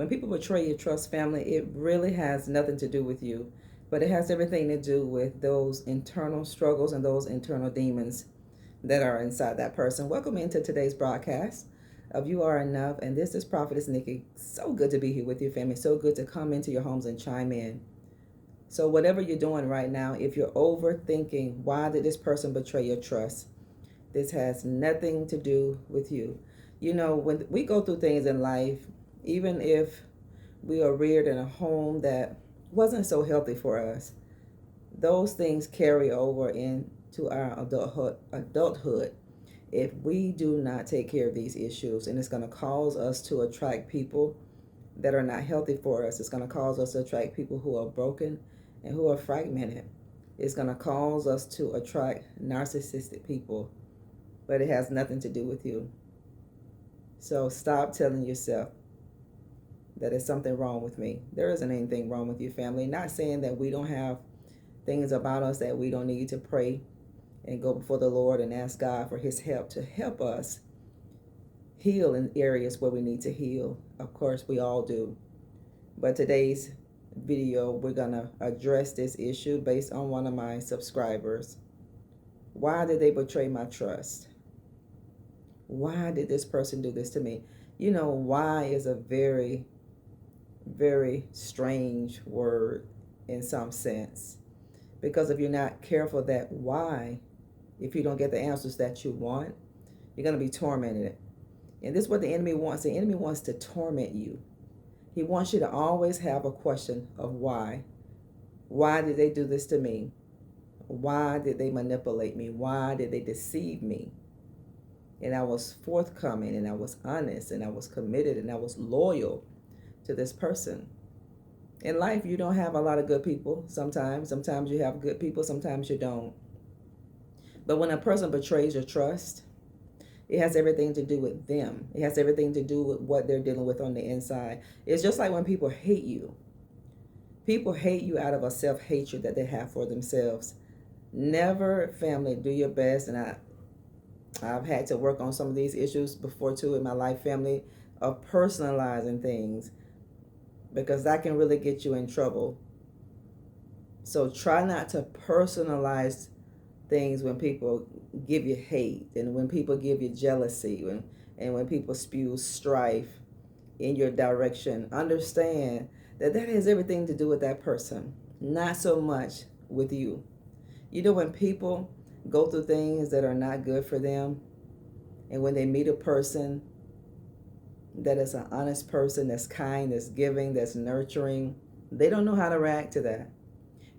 When people betray your trust, family, it really has nothing to do with you, but it has everything to do with those internal struggles and those internal demons that are inside that person. Welcome into today's broadcast of You Are Enough, and this is Prophetess Nikki. So good to be here with you, family. So good to come into your homes and chime in. So whatever you're doing right now, if you're overthinking, why did this person betray your trust? This has nothing to do with you. You know, when we go through things in life, even if we are reared in a home that wasn't so healthy for us, those things carry over into our adulthood if we do not take care of these issues. And it's going to cause us to attract people that are not healthy for us. It's going to cause us to attract people who are broken and who are fragmented. It's going to cause us to attract narcissistic people, but it has nothing to do with you. So stop telling yourself that there's something wrong with me. There isn't anything wrong with you, family. Not saying that we don't have things about us that we don't need to pray and go before the Lord and ask God for his help to help us heal in areas where we need to heal. Of course, we all do. But today's video, we're going to address this issue based on one of my subscribers. Why did they betray my trust? Why did this person do this to me? You know, why is a very, very strange word in some sense. Because if you're not careful, that why, if you don't get the answers that you want, you're going to be tormented. And this is what the enemy wants. The enemy wants to torment you. He wants you to always have a question of why. Why did they do this to me? Why did they manipulate me? Why did they deceive me? And I was forthcoming, and I was honest, and I was committed, and I was loyal to this person. In life, you don't have a lot of good people sometimes. Sometimes you have good people, sometimes you don't. But when a person betrays your trust, it has everything to do with them. It has everything to do with what they're dealing with on the inside. It's just like when people hate you. People hate you out of a self-hatred that they have for themselves. Never, family, do your best. And I've had to work on some of these issues before too in my life, family, of personalizing things, because that can really get you in trouble. So try not to personalize things when people give you hate, and when people give you jealousy, and when people spew strife in your direction. Understand that that has everything to do with that person, not so much with you. You know, when people go through things that are not good for them, and when they meet a person that is an honest person, that's kind, that's giving, that's nurturing, they don't know how to react to that.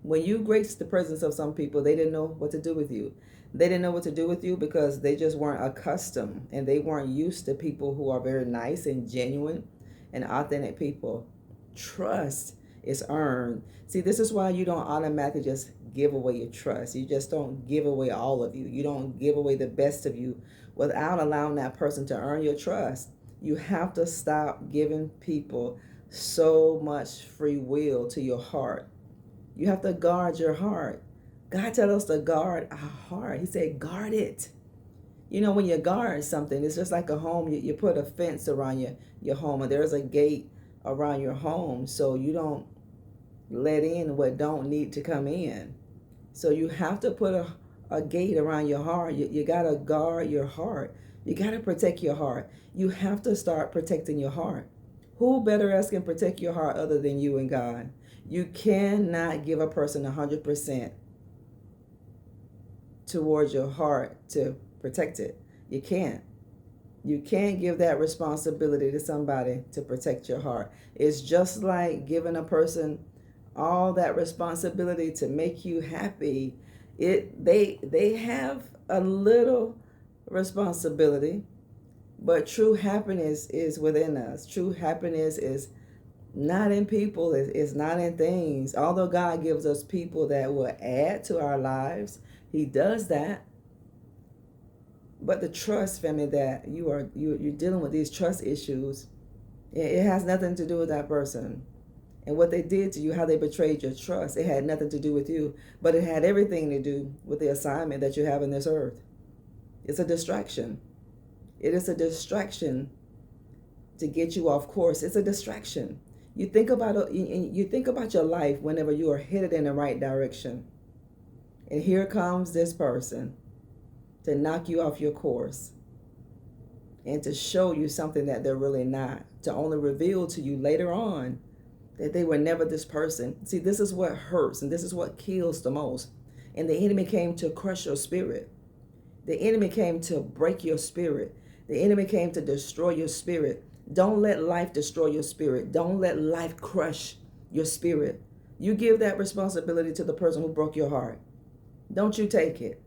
When you grace the presence of some people, they didn't know what to do with you. They didn't know what to do with you because they just weren't accustomed, and they weren't used to people who are very nice and genuine and authentic people. Trust is earned. See, this is why you don't automatically just give away your trust. You just don't give away all of you. You don't give away the best of you without allowing that person to earn your trust. You have to stop giving people so much free will to your heart. You have to guard your heart. God tells us to guard our heart. He said, guard it. You know, when you guard something, it's just like a home. You put a fence around your home, and there's a gate around your home, so you don't let in what don't need to come in. So you have to put a gate around your heart. You got to guard your heart. You got to protect your heart. You have to start protecting your heart. Who better else can protect your heart other than you and God? You cannot give a person 100% towards your heart to protect it. You can't. You can't give that responsibility to somebody to protect your heart. It's just like giving a person all that responsibility to make you happy. They have a little responsibility, but true happiness is within us. True happiness is not in people, it's not in things. Although God gives us people that will add to our lives, he does that. But the trust, family, that you're dealing with these trust issues, it has nothing to do with that person. And what they did to you, how they betrayed your trust, it had nothing to do with you, but it had everything to do with the assignment that you have in this earth. It's a distraction. It is a distraction to get you off course. It's a distraction. You think about your life whenever you are headed in the right direction. And here comes this person to knock you off your course and to show you something that they're really not, to only reveal to you later on that they were never this person. See, this is what hurts and this is what kills the most. And the enemy came to crush your spirit. The enemy came to break your spirit. The enemy came to destroy your spirit. Don't let life destroy your spirit. Don't let life crush your spirit. You give that responsibility to the person who broke your heart. Don't you take it.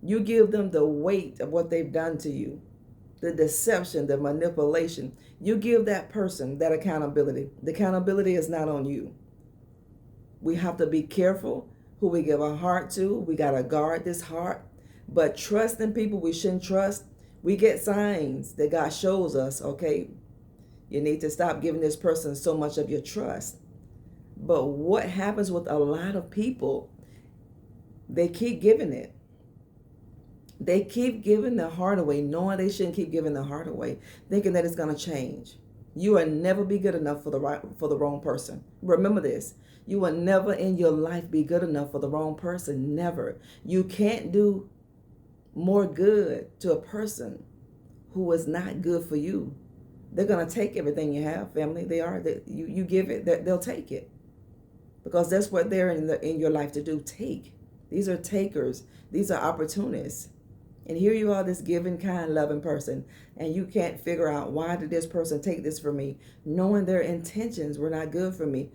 You give them the weight of what they've done to you, the deception, the manipulation. You give that person that accountability. The accountability is not on you. We have to be careful who we give our heart to. We got to guard this heart. But trust in people we shouldn't trust. We get signs that God shows us, okay, you need to stop giving this person so much of your trust. But what happens with a lot of people, they keep giving it. They keep giving their heart away, knowing they shouldn't keep giving their heart away, thinking that it's going to change. You will never be good enough for the wrong person. Remember this. You will never in your life be good enough for the wrong person. Never. You can't do more good to a person who is not good for you. They're going to take everything you have, family. They are. You give it, they'll take it. Because that's what they're in your life to do. Take. These are takers. These are opportunists. And here you are, this giving, kind, loving person, and you can't figure out, why did this person take this from me, knowing their intentions were not good for me.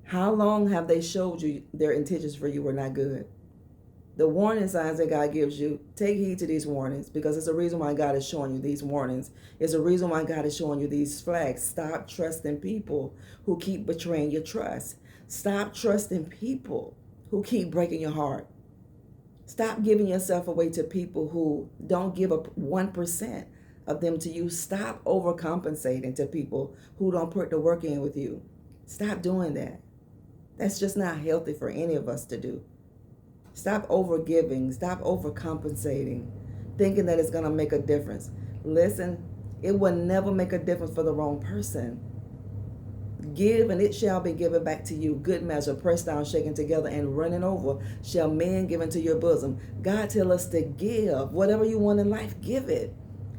How long have they showed you their intentions for you were not good? The warning signs that God gives you, take heed to these warnings, because it's a reason why God is showing you these warnings. It's a reason why God is showing you these flags. Stop trusting people who keep betraying your trust. Stop trusting people who keep breaking your heart. Stop giving yourself away to people who don't give up 1% of them to you. Stop overcompensating to people who don't put the work in with you. Stop doing that. That's just not healthy for any of us to do. Stop overgiving. Stop overcompensating, thinking that it's going to make a difference. Listen, it will never make a difference for the wrong person. Give, and it shall be given back to you. Good measure, pressed down, shaken together, and running over, shall men give into your bosom. God tell us to give. Whatever you want in life, give it.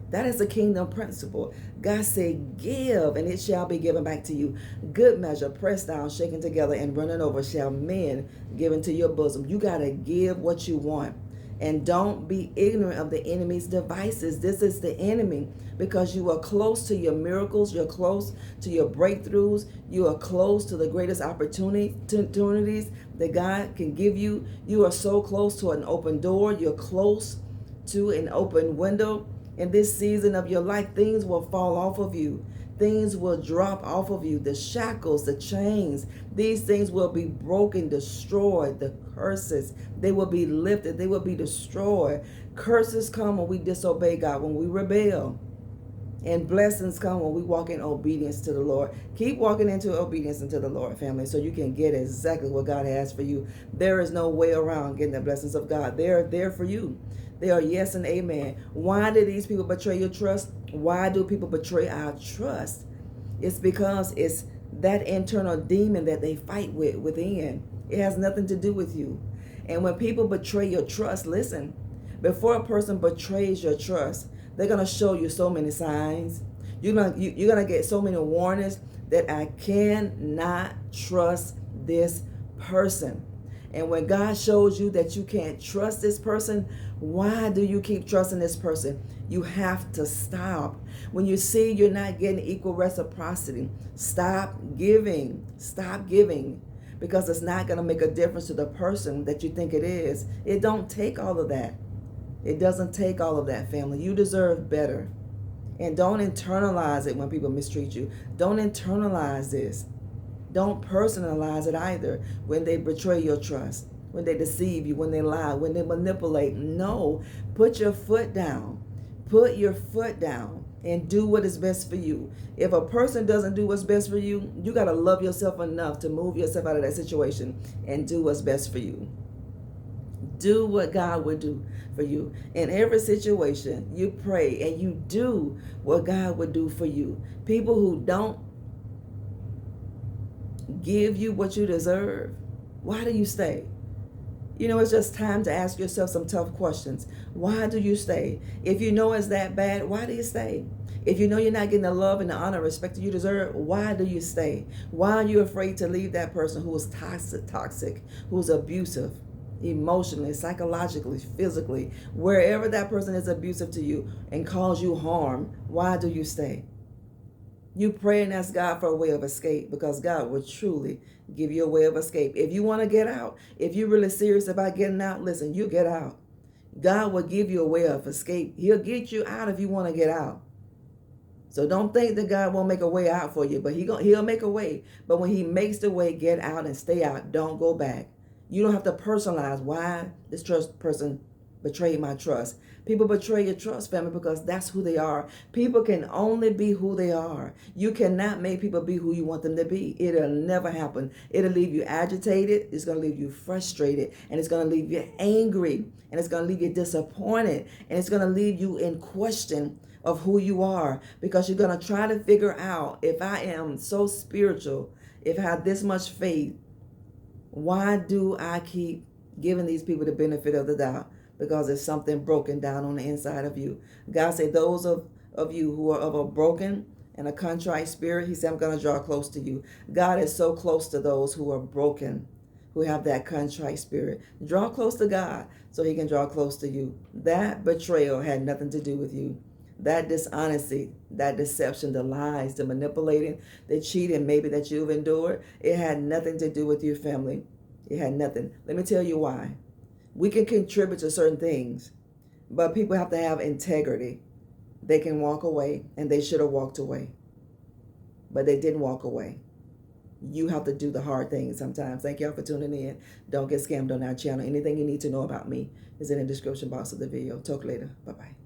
That is a kingdom principle. God said, give, and it shall be given back to you. Good measure, pressed down, shaken together, and running over, shall men give into your bosom. You got to give what you want. And don't be ignorant of the enemy's devices. This is the enemy, because you are close to your miracles. You're close to your breakthroughs. You are close to the greatest opportunities that God can give you. You are so close to an open door. You're close to an open window. In this season of your life, things will fall off of you. Things will drop off of you. The shackles, the chains, these things will be broken, destroyed. The curses, they will be lifted. They will be destroyed. Curses come when we disobey God, when we rebel. And blessings come when we walk in obedience to the Lord. Keep walking into obedience into the Lord, family, so you can get exactly what God has for you. There is no way around getting the blessings of God. They're there for you. They are yes and amen. Why do these people betray your trust? Why do people betray our trust? It's because it's that internal demon that they fight within. It has nothing to do with you. And when people betray your trust, listen, before a person betrays your trust, they're going to show you so many signs. You're gonna get so many warnings that I cannot trust this person. And when God shows you that you can't trust this person, why do you keep trusting this person? You have to stop. When you see you're not getting equal reciprocity, stop giving. Stop giving. Because it's not going to make a difference to the person that you think it is. It don't take all of that. It doesn't take all of that, family. You deserve better. And don't internalize it when people mistreat you. Don't internalize this. Don't personalize it either when they betray your trust, when they deceive you, when they lie, when they manipulate. No, put your foot down. Put your foot down and do what is best for you. If a person doesn't do what's best for you, you got to love yourself enough to move yourself out of that situation and do what's best for you. Do what God would do for you. In every situation, you pray and you do what God would do for you. People who don't give you what you deserve, why do you stay? You know, it's just time to ask yourself some tough questions. Why do you stay? If you know it's that bad, why do you stay? If you know you're not getting the love and the honor and respect that you deserve, why do you stay? Why are you afraid to leave that person who is toxic, who's abusive, emotionally, psychologically, physically, wherever that person is abusive to you and cause you harm? Why do you stay? You pray and ask God for a way of escape, because God will truly give you a way of escape. If you want to get out, if you're really serious about getting out, listen, you get out. God will give you a way of escape. He'll get you out if you want to get out. So don't think that God won't make a way out for you, but he'll make a way. But when he makes the way, get out and stay out. Don't go back. You don't have to personalize why this person betrayed my trust. People betray your trust, family, because that's who they are. People can only be who they are. You cannot make people be who you want them to be. It'll never happen. It'll leave you agitated. It's going to leave you frustrated. And it's going to leave you angry. And it's going to leave you disappointed. And it's going to leave you in question of who you are, because you're going to try to figure out, if I am so spiritual, if I have this much faith, why do I keep giving these people the benefit of the doubt? Because there's something broken down on the inside of you. God said, those of you who are of a broken and a contrite spirit, he said, I'm going to draw close to you. God is so close to those who are broken, who have that contrite spirit. Draw close to God so he can draw close to you. That betrayal had nothing to do with you. That dishonesty, that deception, the lies, the manipulating, the cheating maybe that you've endured, it had nothing to do with your family. It had nothing. Let me tell you why. We can contribute to certain things, but people have to have integrity. They can walk away, and they should have walked away, but they didn't walk away. You have to do the hard things sometimes. Thank y'all for tuning in. Don't get scammed on our channel. Anything you need to know about me is in the description box of the video. Talk later. Bye-bye.